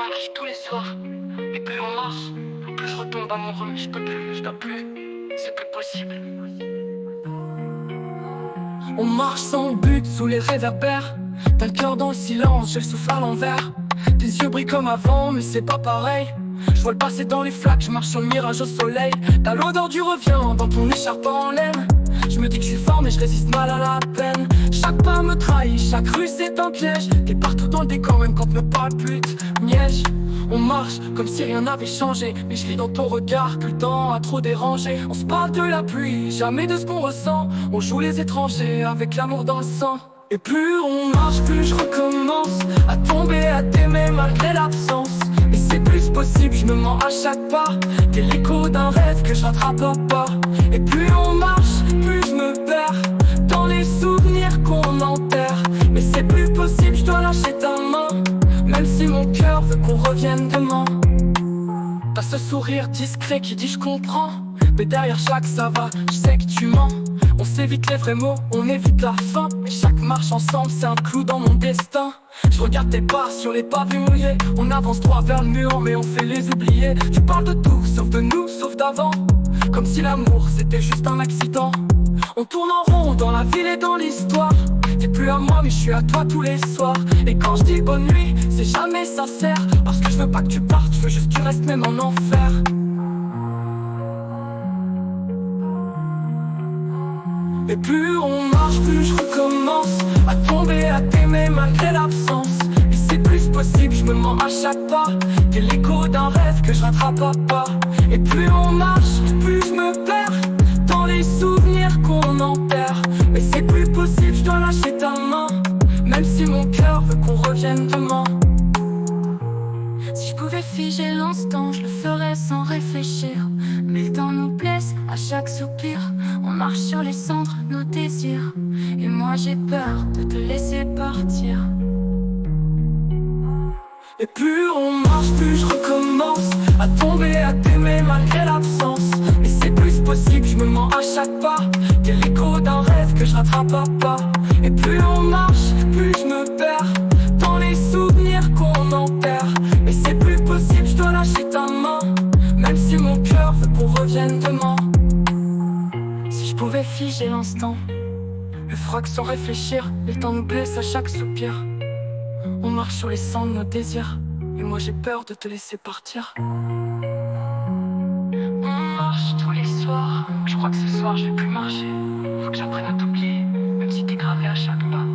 marche tous les soirs. Et plus on marche, plus je retombe amoureux. Je peux plus, je dois plus, c'est plus possible. On marche sans but sous les réverbères. T'as le cœur dans le silence, j'ai le souffle à l'envers. Tes yeux brillent comme avant, mais c'est pas pareil. Je vois le passé dans les flaques, je marche sur le mirage au soleil. T'as l'odeur du revient dans ton écharpe en laine. Je me dis que je suis fort mais je résiste mal à la peine. Chaque pas me trahit, chaque rue c'est un piège. T'es partout dans le décor même quand me parle plus de miège. On marche comme si rien n'avait changé, mais je lis dans ton regard que le temps a trop dérangé. On se parle de la pluie, jamais de ce qu'on ressent. On joue les étrangers avec l'amour dans le sang. Et plus on marche, plus je recommence à tomber, à t'aimer malgré l'absence. Et c'est plus possible, je me mens à chaque pas. T'es l'écho d'un rêve que je rattrape pas. Et plus on marche, plus je me perds dans les souvenirs qu'on enterre. Mais c'est plus possible, je dois lâcher ta main, même si mon cœur veut qu'on revienne demain. T'as ce sourire discret qui dit je comprends, mais derrière chaque ça va, je sais que tu mens. On s'évite les vrais mots, on évite la fin. Mais chaque marche ensemble c'est un clou dans mon destin. Je regarde tes pas sur les pavés mouillés. On avance droit vers le mur mais on fait les oublier. Tu parles de tout sauf de nous, sauf d'avant. Comme si l'amour c'était juste un accident. On tourne en rond dans la ville et dans l'histoire. T'es plus à moi mais je suis à toi tous les soirs. Et quand je dis bonne nuit, c'est jamais sincère. Parce que je veux pas que tu partes, je veux juste que tu restes même en enfer. Et plus on marche, plus je recommence à tomber, à t'aimer malgré l'absence. Et c'est plus possible, je me mens à chaque pas. T'es l'écho d'un rêve que je rattrape pas. Et plus on marche, plus je me perds dans les souvenirs qu'on enterre. Mais c'est plus possible, je dois lâcher ta main, même si mon cœur veut qu'on revienne demain. Si je pouvais figer l'instant, je le ferais sans réfléchir. Mais le temps nous blesse à chaque soupir. On marche sur les cendres, nos désirs. Et moi j'ai peur de te laisser partir. Et plus on marche, plus je recommence à tomber, à t'aimer malgré l'absence. Mais c'est plus possible, je me mens à chaque pas. T'es l'écho d'un rêve que je rattrape pas. Et plus on marche, plus je me perds dans les souvenirs qu'on enterre. Mais c'est plus possible, je dois lâcher ta main, même si mon cœur veut qu'on revienne demain. Si je pouvais figer l'instant, le froid sans réfléchir. Et le temps nous blesse à chaque soupir. On marche sur les cendres de nos désirs. Et moi j'ai peur de te laisser partir. On marche tous les soirs. Je crois que ce soir je vais plus marcher. Faut que j'apprenne à t'oublier, même si t'es gravé à chaque pas.